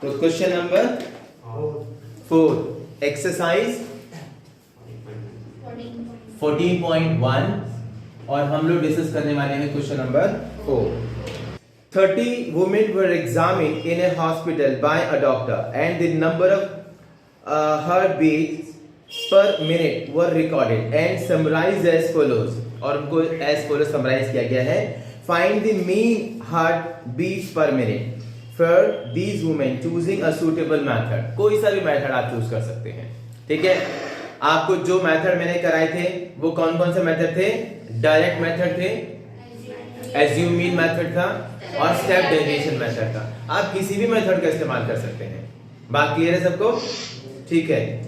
तो question number 4 exercise 14.1 और हम लोग डिस्कस करने वाले हैं question number 4। 30 women were examined in a hospital by a doctor and the number of heartbeats per minute were recorded and summarized as follows। और उनको as follows summarize किया गया है। Find the mean heartbeats per minute for these women choosing a suitable method। कोई सा भी method आप choose कर सकते हैं, ठीक है। आपको जो मेथड मैंने कराए थे वो कौन कौन से मेथड थे? डायरेक्ट मेथड थे, एज्यूम मीन मेथड था और स्टेप डेरिवेशन मेथड था। आप किसी भी मेथड का इस्तेमाल कर सकते हैं। बात क्लियर है सबको? ठीक है।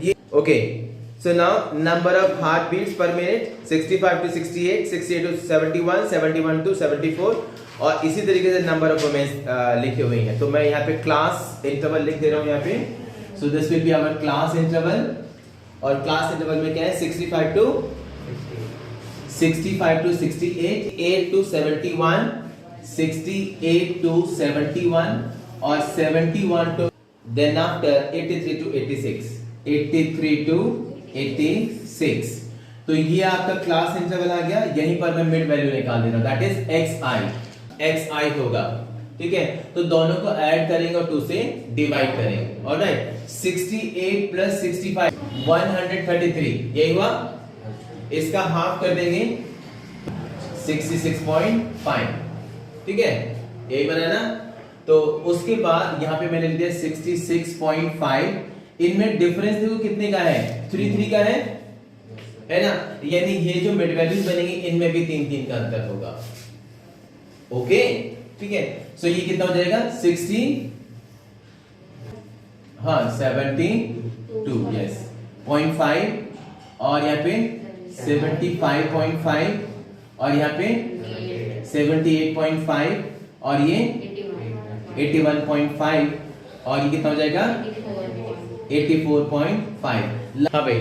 ये okay. So now number of heart beats per minute 65 to 68, 68 to 71, 71 to 74 और इसी तरीके से नंबर ऑफ वुमेन लिखे हुए हैं। तो मैं यहाँ पे क्लास इंटरवल लिख दे रहा हूँ यहाँ पे। So this will be our class interval और क्लास इंटरवल में क्या है? 65 to 68, 8 to 71, 68 to 71 और 71 to then after 83 to 86, 83 to 86। तो ये आपका क्लास इंटरवल आ गया। यहीं पर मैं मिड वैल्यू निकाल दे रहा हूं, दैट इज xi होगा, ठीक है। तो दोनों को ऐड करेंगे और 2 से डिवाइड करेंगे। ऑलराइट, 68 प्लस 65 133, यही हुआ। इसका हाफ कर देंगे 66.5, ठीक है, यही बना ना। तो उसके बाद यहां पे मैंने लिख दिया 66.5। इनमें डिफरेंस देखो कितने का है? 3 का है ना। यानी ये जो मिड वैल्यूज बनेंगे इनमें भी 3 का अंतर होगा। ओके, ठीक है। सो ये कितना हो जाएगा? 60 72 यस 0.5 और यहाँ पे 75.5 और यहाँ पे 78.5 और ये 81.5 और ये कितना हो जाएगा? 84.5। हाँ भाई,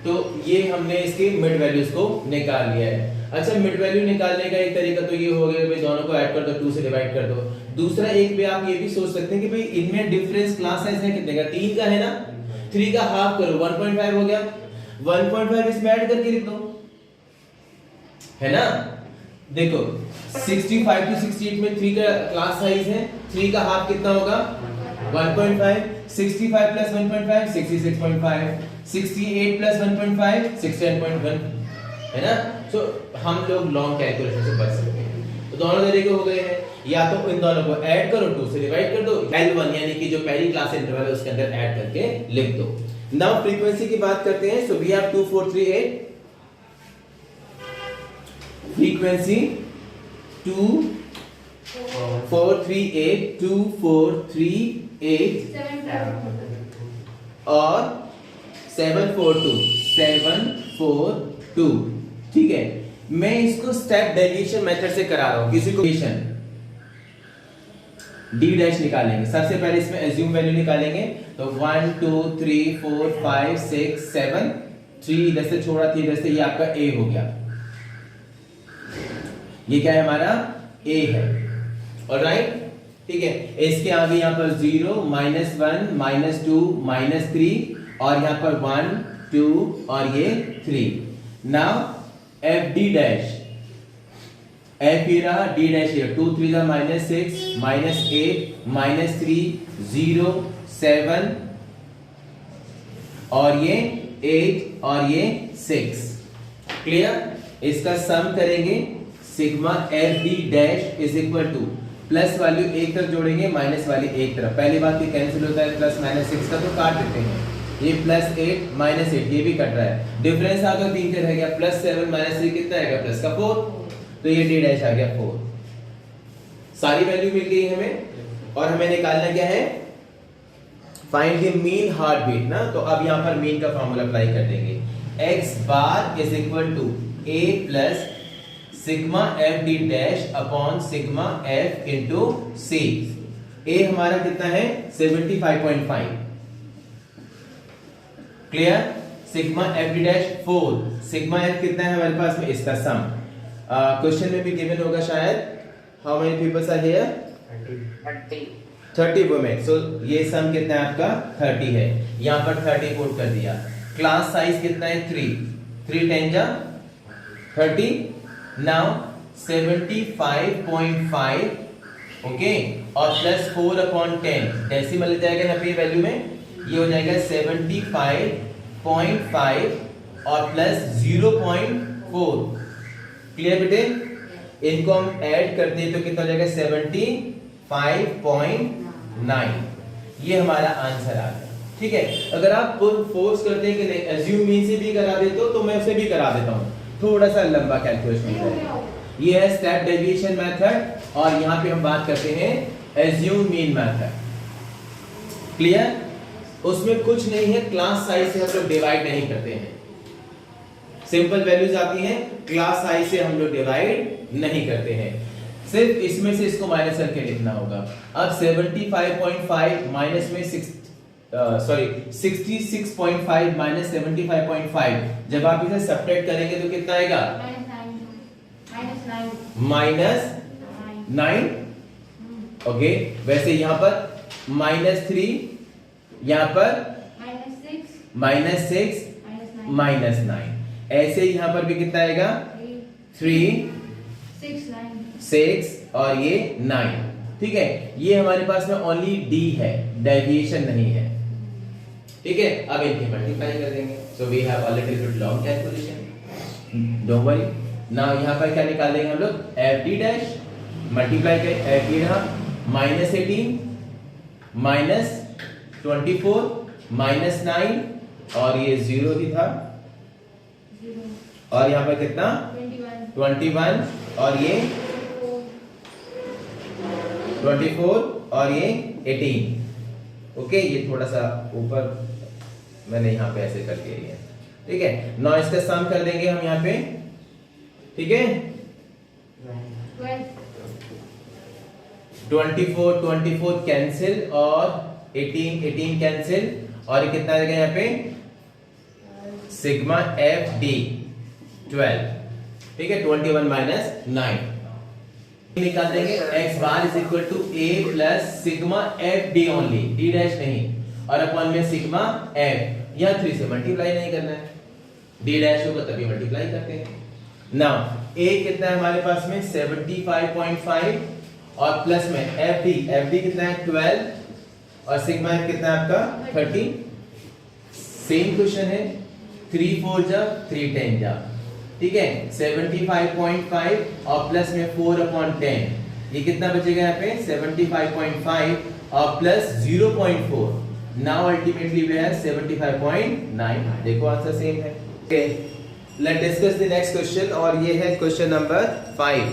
तो ये हमने इसके मिड वैल्यूज को निकाल लिया है। अच्छा, मिड वैल्यू निकालने का एक तरीका तो ये हो गया भाई दोनों को ऐड कर दो, 2 से डिवाइड कर दो। दूसरा एक भी आप ये भी सोच सकते हैं कि भाई इनमें डिफरेंस क्लास साइज है कितने का? 3 का है ना। 3 का हाफ करो 1.5 हो गया। 1.5 इसमें ऐड करके लिख दो, है ना। देखो 65 to 68 में 3 का क्लास साइज है, 3 का हाफ कितना होगा? 1.5। 65 प्लस 1.5 66.5, 68 प्लस 1.5 61.1, है ना। सो हम लोग लॉन्ग कैलकुलेशन से बच सकते हैं। तो दोनों तरीके हो गए हैं। या तो इन दोनों को ऐड करो, 2 से डिवाइड कर दो, L1 यानी कि जो पहली क्लास इंटरवल है उसके अंदर ऐड करके लिख दो। नाउ फ्रीक्वेंसी की बात करते हैं। सो वी हैव 2438 फ्रीक्वेंसी 2438 और 742, ठीक है। मैं इसको स्टेप डेरिवेशन मेथड से करा रहा हूं। किसी को डी डैश निकालेंगे। सबसे पहले इसमें एज्यूम वैल्यू निकालेंगे। तो 1 2 3 4 5 6 7 3 इधर से छोड़ा, 3 इधर से, ये आपका ए हो गया। ये क्या है? हमारा ए है। ऑलराइट, ठीक है। इसके आगे यहां पर 0 -1 -2 -3 और यहां पर 1 2 और ये 3। Now F D dash, F ये रहा, डी डैश ये 2 3 -6 -8 -3 0 7 और ये 8 और ये 6। क्लियर? इसका सम करेंगे। Sigma F D dash is equal two plus value एक तरफ जोड़ेंगे, माइनस वाली एक तरफ। पहली बात ये कैंसिल होता है, प्लस -6 का तो काट देते हैं। ये +8 -8 ये भी कट रहा है। डिफरेंस आ गया 3 का रह गया। +7 -3 कितना आएगा? प्लस का 4। तो ये डी डैश आ गया 4। सारी वैल्यू मिल गई हमें और हमें निकालना क्या है? Find the mean heart beat ना। तो अब यहां पर मीन का फॉर्मूला अप्लाई कर देंगे। x bar is equal to a plus sigma F D dash upon sigma F into C. A हमारा कितना है? 75.5। Clear? Sigma F D dash 4, sigma F कितना है हमारे पास में? इसका सम क्वेश्चन में भी गिवन होगा शायद। How many peoples are here? 30। 30 women, so ये सम कितना है आपका 30 है, यहाँ पर 30 पुट कर दिया। क्लास साइज कितना है 3 10 जा 30, नाउ 75.5 ओके, और प्लस 4/10 डेसिमल जाएगा यहाँ पे वैल्यू में, ये हो जाएगा 75.5 और प्लस 0.4। क्लियर बेटे? इनको हम ऐड करते हैं तो कितना हो जाएगा 75.9। ये हमारा आंसर आ गया। ठीक है, अगर आप फोर्स करते हैं कि नहीं एज्यूम मीन से भी करा देते हो तो मैं उसे भी करा देता हूँ, थोड़ा सा लंबा कैलकुलेशन है। ये है स्टेप डेविएशन मेथड और यहाँ पे हम बात करते हैं एज्यूम मीन मेथड। क्लियर? उसमें कुछ नहीं है, क्लास साइज से हम लोग डिवाइड नहीं करते हैं, सिंपल वैल्यूज आती हैं, क्लास साइज से हम लोग डिवाइड नहीं करते हैं, सिर्फ इसमें से इसको माइनस करके लिखना होगा। अब 75.5 माइनस में 66.5 माइनस 75.5, जब आप इसे सब्ट्रैक्ट करेंगे तो कितना आएगा? -9। ओके, वैसे यहाँ पर -3, यहाँ पर -6 -9, ऐसे यहाँ पर भी कितना आएगा? 3 6 और ये 9। ठीक है, ये हमारे पास में ओनली डी है, डेविएशन नहीं है। ठीक है, अब इनकी मल्टीप्लाई कर देंगे, so we have a little bit long calculation, don't worry. Now यहाँ पर क्या निकालेंगे हम लोग? एफ डी डैश मल्टीप्लाई कर एफ डी रहा -18 -24 -9 और ये 0 ही था, और यहाँ पर कितना? 21 और ये 24 और ये 18। ओके, ये थोड़ा सा ऊपर मैंने यहाँ पे ऐसे कर दिया है। ठीक है, नौ इसका सम कर देंगे हम यहाँ पे। ठीक है, 24 कैंसिल और 18 कैंसिल, और ये कितना आएगा यहाँ पे? Sigma F D 12। ठीक है, 21 -9 निकाल देंगे। x bar is equal to a plus sigma F D only, D dash नहीं, और अपॉन में सिग्मा एफ, यहाँ 3 से मल्टीप्लाई नहीं करना है, डी डैश होगा तभी मल्टीप्लाई करते हैं। नाउ a कितना है हमारे पास में? 75.5 और प्लस में एफ डी कितना है? 12 और सिग्मा एफ कितना है आपका? 30। सेम क्वेश्चन है, 3 4 जा 3 10 जा। ठीक है, 75.5 और प्लस में 4/10, ये कितना बचेगा यहाँ पे? 75.5 और plus 0.4, now ultimately we have 75.9। देखो आंसर सेम है। Okay, let's discuss the next question, और ये है क्वेश्चन नंबर 5।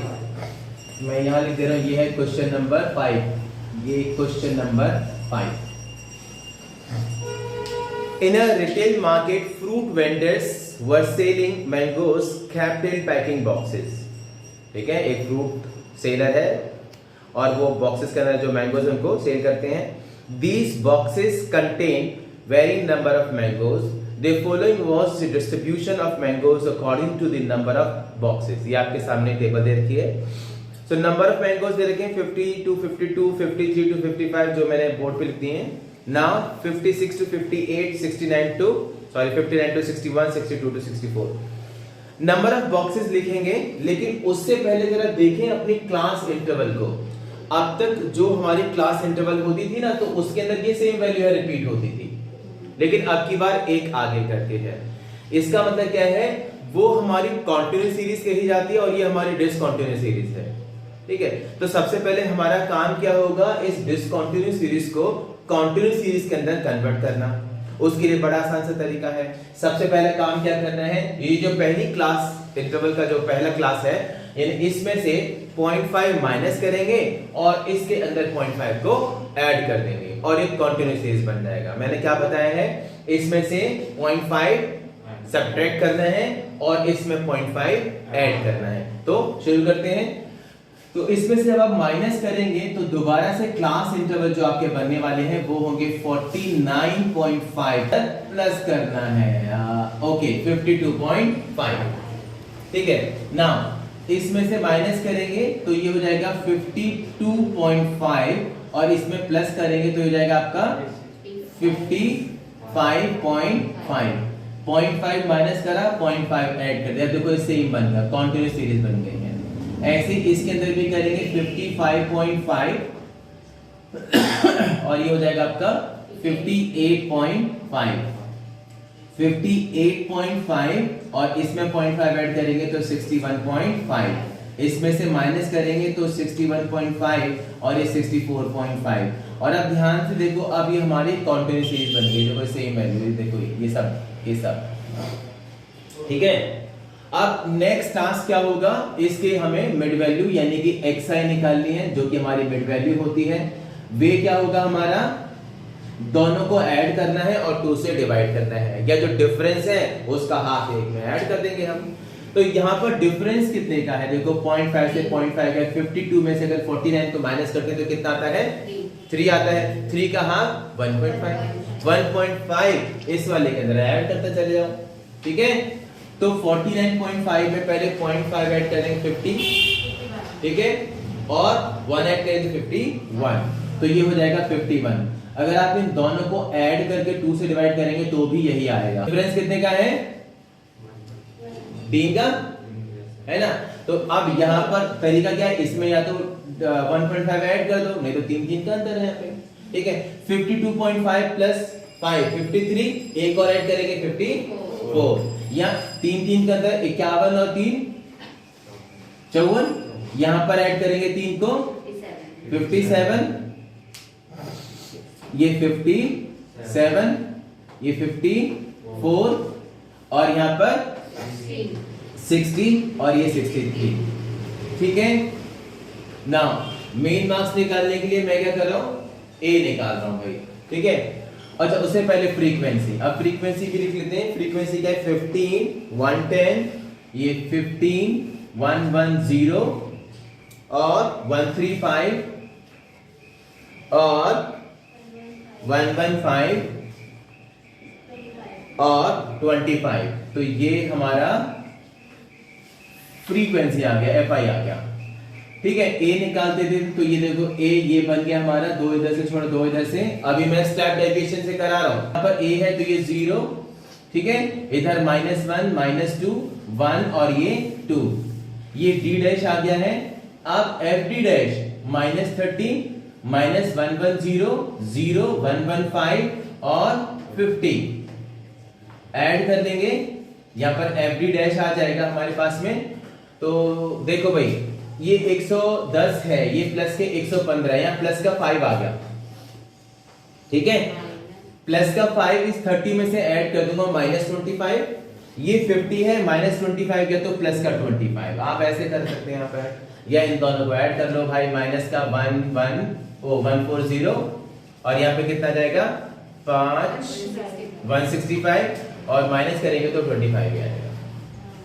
मैं यहाँ लिख दे रहा हूँ, ये है क्वेश्चन नंबर 5। ये question number 5। In a retail market, fruit vendors were selling mangoes kept in packing boxes. ठीक है, एक फ्रूट सेलर है और वो बॉक्सेस के अंदर जो मैंगोज उनको सेल करते हैं। These boxes contain varying number of mangoes. The following was the distribution of mangoes according to the number of boxes. ये आपके सामने टेबल दे रखी है। So number of mangoes दे रखे हैं 50 to 52, 53 to 55, जो मैंने बोर्ड पे लिख दिए हैं। Now 56 to 58, 59 to 61, 62 to 64। Number of boxes लिखेंगे, लेकिन उससे पहले जरा देखें अपनी क्लास इंटरवल को। अब तक जो हमारी क्लास इंटरवल होती थी ना, तो उसके अंदर ये सेम वैल्यू है रिपीट होती थी, लेकिन अब की बार एक आगे करके है। इसका मतलब क्या है? वो हमारी कंटीन्यूअस सीरीज कही जाती है और ये हमारी डिसकंटीन्यूअस सीरीज है। ठीक है, तो सबसे पहले हमारा काम क्या होगा? इस डिसकंटीन्यूअस सीरीज को कंटीन्यूअस सीरीज के अंदर कन्वर्ट करना। उसके लिए बड़ा आसान सा तरीका है। सबसे पहले काम क्या करना है? ये जो पहली क्लास इंटरवल का जो पहला क्लास है, यानी इसमें से 0.5 माइनस करेंगे और इसके अंदर 0.5 को ऐड कर देंगे और एक कंटीन्यूअस सीरीज बन जाएगा। मैंने क्या बताया है? इसमें से 0.5 सब्ट्रैक्ट करना है और इसमें 0.5 ऐड करना है। तो शुरू करते हैं। तो इसमें से जब आप माइनस करेंगे तो दोबारा से क्लास इंटरवल जो आपके बनने वाले हैं वो होंगे 49.5 प्लस करना है ओके 52.5। ठीक है, नाउ इसमें से माइनस करेंगे तो ये हो जाएगा 52.5 और इसमें प्लस करेंगे तो हो जाएगा आपका 55.5। 0.5 माइनस करा, 0.5 ऐड कर दिया, देखो इससे ही बन गया, कॉन्टिन्यूस सीरीज बन गई है। ऐसे इसके अंदर भी करेंगे 55.5 और ये हो जाएगा आपका 58.5। 58.5 और इसमें 0.5 ऐड करेंगे तो 61.5, इसमें से माइनस करेंगे तो 61.5 और ये 64.5। और अब ध्यान से देखो, अब ये हमारी कॉन्टिन्यूस सीरीज बन गई, देखो सेम वैल्यू, देखो ये सब ठीक है। अब नेक्स्ट टास्क क्या होगा, इसके हमें मिड वैल्यू यानी कि xi निकालनी है, जो कि हमारी मिड वैल्यू होती है। वे क्या होगा हमारा, दोनों को ऐड करना है और 2 से डिवाइड करना है, या जो डिफरेंस है उसका हाफ एक में ऐड कर देंगे हम। तो यहाँ पर डिफरेंस कितने का है, देखो 0.5 से 0.5 है, 52 में से अगर 49 को माइनस करते हैं तो कितना आता है, 3 आता है। 3 का हाफ 1.5, 1.5 इस वाले के अंदर ऐड करते चले जाओ, ठीक है। तो 49.5 में पहले 0.5 ऐड करेंगे 50, ठीक है, और 1 ऐड करेंगे 51, तो ये हो जाएगा 51। अगर आप इन दोनों को ऐड करके 2 से डिवाइड करेंगे तो भी यही आएगा। डिफरेंस कितने का है, 3 का है ना। तो अब यहाँ पर तरीका क्या है, इसमें या तो 1.5 ऐड कर दो, नहीं तो 3 का अंतर है यहाँ पे, ठीक है। 52.5 प्लस 5 53, एक और ऐड करेंगे 54, या 3 का अंतर 51 और 3 54, यहां पर ऐड करेंगे 3 को 57, ये 57, ये 54 और यहां पर 60 और ये 63, ठीक है। नाउ मेन मार्क्स निकालने के लिए मैं क्या कर रहा हूं, ए निकाल रहा हूं भाई, ठीक है। अच्छा, उससे पहले फ्रीक्वेंसी, अब फ्रीक्वेंसी भी लिख लेते हैं। फ्रीक्वेंसी क्या है, 15 110, ये 15 110 और 135 और 115 और 25, तो ये हमारा फ्रीक्वेंसी आ गया, एफ आई आ गया, ठीक है। ए निकालते थे तो ये देखो ए ये बन गया हमारा, 2 इधर से छोड़ 2 इधर से, अभी मैं स्टेप डेविएशन से करा रहा हूं। यहां पर ए है तो ये 0, ठीक है, इधर -1 -2 1 और ये 2, ये डी डैश आ गया है। अब एफ डी डैश -30 -110 0 115 और 50 ऐड कर देंगे, यहां पर एफ डी डैश आ जाएगा हमारे पास में। तो देखो भाई, ये 110 है, ये प्लस के 115, यहाँ प्लस का 5 आ गया, ठीक है। प्लस का 5 इस 30 में से ऐड कर दूंगा -25, ये 50 है, -25 गया तो प्लस का 25, आप ऐसे कर सकते हैं यहाँ पर, या इन दोनों को ऐड कर लो भाई, माइनस का 140 और यहाँ पे कितना जाएगा 5 165 और माइनस करेंगे तो 25 आएगा,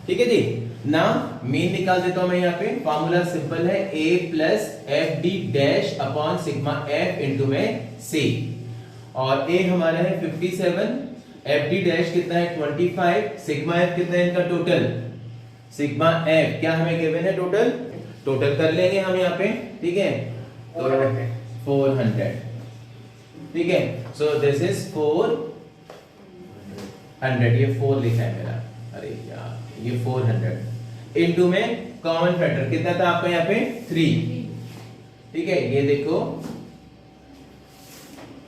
ठीक है जी। नाउ मीन निकाल देता हूं मैं, यहाँ पे फॉर्मूला सिंपल है, a plus F D dash upon sigma F into में सी, और a हमारा है 57, एफ डी डैश कितना है 25, सिग्मा एफ कितना है इनका टोटल, सिग्मा एफ क्या हमें गिवन है टोटल कर लेंगे हम यहाँ पे, ठीक है, तो 400, ठीक है। सो दिस इज 400, ये 4 लिखा है मेरा, अरे यार ये 400 इनटू में कॉमन फैक्टर कितना था आपका यहाँ पे 3, ठीक है। ये देखो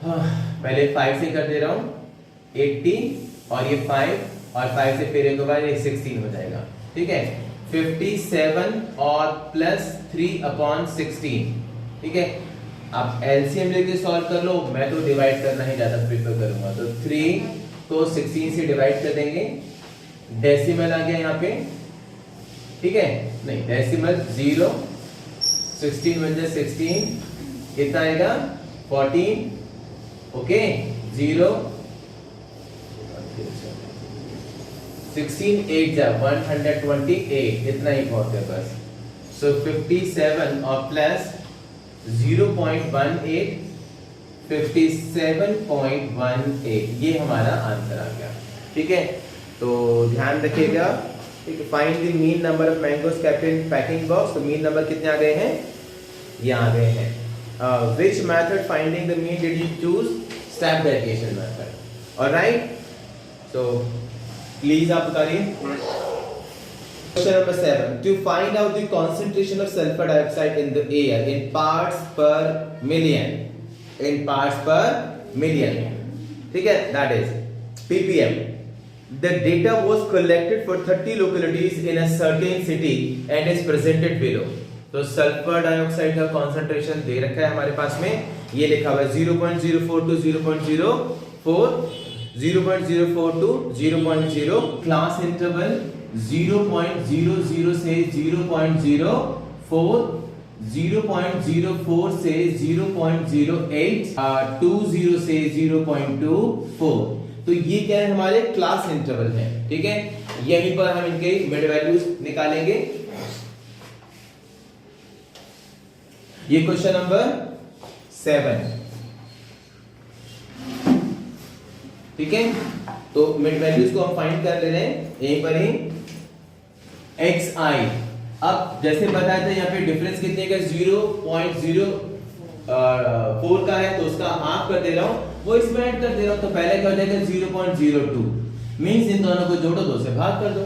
पहले 5 से कर दे रहा हूं 80 और ये 5 और 5 से फिर एक बार ये 16 हो जाएगा, ठीक है। 57 और प्लस 3 अपॉन 16, ठीक है। आप एलसीएम लेके सॉल्व कर लो, मैं तो डिवाइड करना ही ज्यादा प्रेफर करूंगा, तो 3 को 16 से डिवाइड कर देंगे, डेसिमल आ गया यहाँ पे, ठीक है, नहीं डेसिमल 0, 16 × 16 कितना आएगा 14, ओके, 0 16 8 जा 128, इतना ही बहुत है बस। सो 57 और प्लस 0.18 57.18, ये हमारा आंसर आ गया, ठीक है। तो ध्यान रखिएगा, find the mean number of mangoes kept in packing box, तो मीन नंबर कितने आ गए हैं, ये आ गए हैं which method finding the mean did you choose? Step derivation method. All right, so please आप बताइए. Question number 7. To find out the concentration of sulfur dioxide in the air in parts per million. In parts per million. ठीक है? That is ppm. The data was collected for 30 localities in a certain city and is presented below. तो sulphur dioxide का concentration दे रखा है हमारे पास में, ये लिखा हुआ है 0.04 to 0.04, 0.04 to 0.0, क्लास इंटरवल 0.00 से 0.04, 0.04 से 0.08, 20 से 0.24. तो ये क्या है, हमारे क्लास इंटरवल है. ठीक है, यहीं पर हम इनके मिड वैल्यूज निकालेंगे. ये क्वेश्चन नंबर 7. ठीक है, तो मिड वैल्यूज को हम फाइंड कर ले रहे हैं यहीं पर ही. xi, अब जैसे बताया था यहाँ पे डिफरेंस कितने का, 0.04 का है, तो उसका हाफ कर दे रहा हूं, वो इसमें ऐड कर दे रहा हूं. तो पहले क्या हो जाएगा 0.02, मींस इन दोनों को जोड़ो, 2 से भाग कर दो.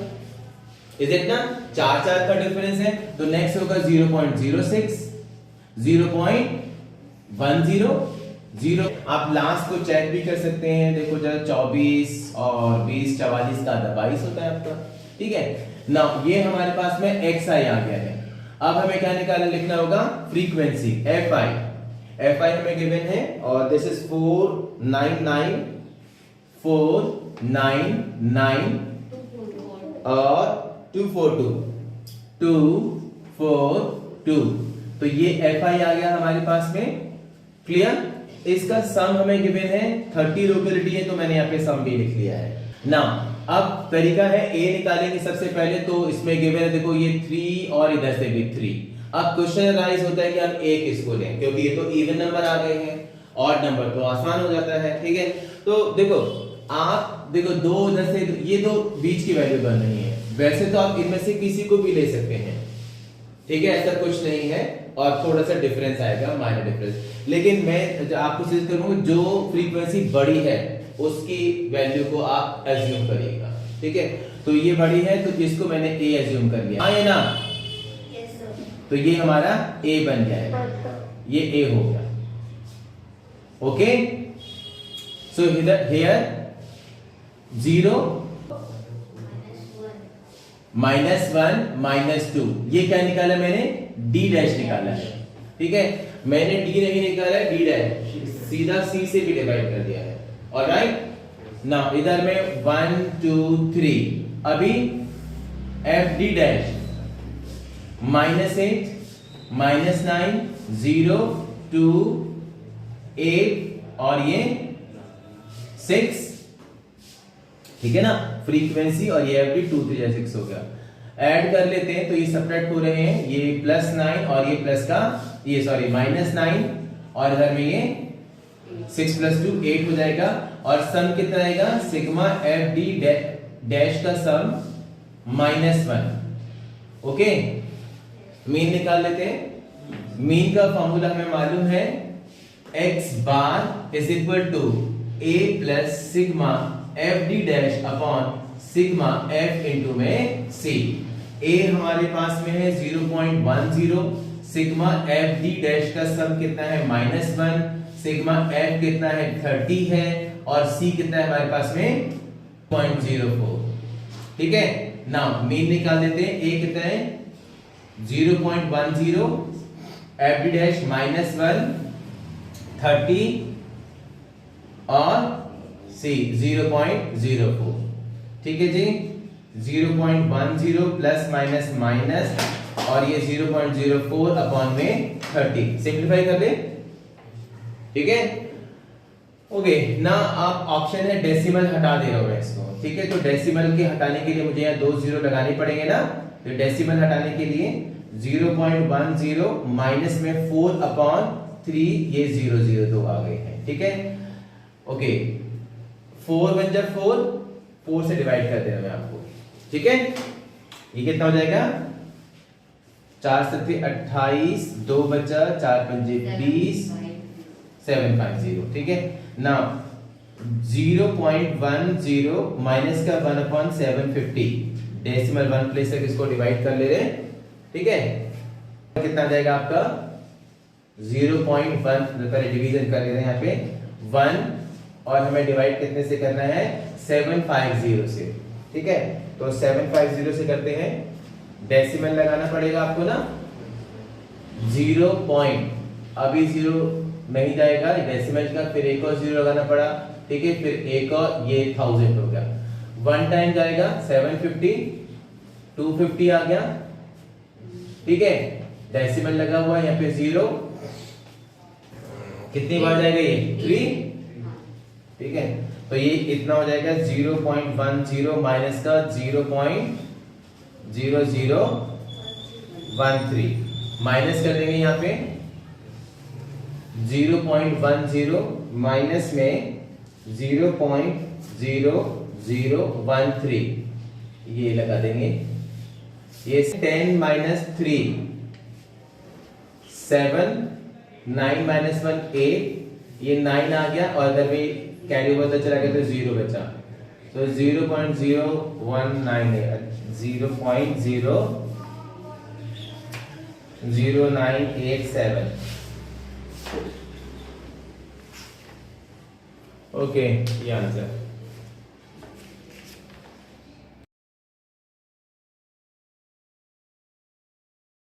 इज इट ना, 4 का डिफरेंस है. तो नेक्स्ट होगा 0.06, 0.10. आप लास्ट को चेक भी कर सकते हैं. देखो जरा 24 और 20, 44 का 22 होता है आपका. ठीक है ना, ये हमारे पास में xi आ गया है. अब हमें क्या निकालना, लिखना होगा फ्रीक्वेंसी fi. fi हमें गिवन है और दिस इज 499 और 242. तो ये fi आ गया हमारे पास में. क्लियर. इसका सम हमें गिवन है 30 लोकेलिटी है, तो मैंने यहाँ पे सम भी लिख लिया है ना. अब तरीका है a निकालेंगे सबसे पहले. तो इसमें गिवन है, देखो ये 3 और इधर से भी 3. अब क्वेश्चन राइज होता है कि हम a किसको लें, क्योंकि ये तो इवन नंबर आ गए हैं, ऑड नंबर तो आसान हो जाता है. ठीक है, तो देखो आप देखो 2 उधर से, ये 2 बीच की वैल्यू बन रही है. वैसे तो आप इनमें से किसी को भी ले सकते हैं. ठीक है, ऐसा कुछ नहीं है, और थोड़ा सा डिफरेंस आएगा, माइनर डिफरेंस. लेकिन मैं आपको सजेस्ट करूंगा जो फ्रीक्वेंसी बड़ी है उसकी वैल्यू को आप एज्यूम करिएगा. ठीक है, तो ये बड़ी है तो इसको मैंने a एज्यूम कर लिया. हाँ, ये ना, yes, तो ये हमारा a बन गया है, ये a हो गया. Okay, so here 0 -1 -2. ये क्या निकाला मैंने, d डैश निकाला है. ठीक है, मैंने d नहीं निकाला है, d डैश सीधा c से भी डिवाइड कर दिया है. ऑलराइट, नाउ इधर में 1 2 3. अभी fd डैश -8 -9 0 2 8 और ये 6. ठीक है ना, फ्रीक्वेंसी और ये fd 2 3 6 हो गया. ऐड कर लेते हैं तो ये सेपरेट हो रहे हैं, ये +9 और ये प्लस का ये सॉरी -9 और इधर में ये 6 + 2 8 हो जाएगा. और सम कितना आएगा, सिग्मा fd डैश का सम -1. ओके, मीन निकाल लेते हैं. मीन का फॉर्मूला हमें मालूम है, x bar is equal to a plus sigma fd dash upon sigma f into में c. a हमारे पास में है 0.10, सिग्मा fd डैश का सम कितना है -1, सिग्मा f कितना है 30 है, और c कितना है हमारे पास में 0.04. ठीक है, नाउ मीन निकाल देते हैं. a कितना है 0.10, fd डैश -1 30 और c 0.04. ठीक है जी, 0.10 प्लस माइनस माइनस और ये 0.04 अपॉन में 30. सिंप्लीफाई कर ले. ठीक है, ओके ना. आप ऑप्शन है डेसिमल हटा दे रहा हूं मैं इसको. ठीक है, तो डेसिमल के हटाने के लिए मुझे यहाँ 2 0 लगाने पड़ेंगे ना. तो डेसिमल हटाने के लिए 0.10 माइनस में 4 अपॉन 3 ये 002 आ गए हैं. ठीक है, ओके 4 बन जा 4 से डिवाइड कर देना मैं आपको. ठीक है, ये कितना हो जाएगा 4 सत्ते 28, 2 बचा, 4 पंजे 20, 750। ठीक है ना। 0.10 माइनस का 1/750, डेसिमल 1 प्लेस तक इसको डिवाइड कर ले रहे हैं। ठीक है, कितना आ जाएगा आपका 0.1, पहले डिवीजन कर ले रहे हैं यहाँ पे 1, और हमें डिवाइड कितने से करना है 750 से। ठीक है, तो 750 से करते हैं, डेसिमल लगाना पड़ेगा आपको ना। 0 पॉइंट, अभी 0 नहीं जाएगा डेसिमल का, फिर एक और 0 लगाना पड़ा। ठीक है, फिर एक और, ये 1000 हो गया। 1 टाइम जाएगा 750, 250 आ गया। ठीक है, डेसिमल लगा हुआ है यहाँ पे 0, कितनी बार जाएगा ये 3। ठीक है, तो ये इतना हो जाएगा 0.10 माइनस का 0.0013, माइनस कर देंगे यहाँ पे 0.10 माइनस में 0.0013, ये लगा देंगे। ये 10 माइनस 3 7, 9 माइनस 1 8, ये 9 आ गया, और अगर भी कैरी ओवर तो चला गया तो 0 बचा, तो 0.019 है, 0.00987। ओके, ये आंसर।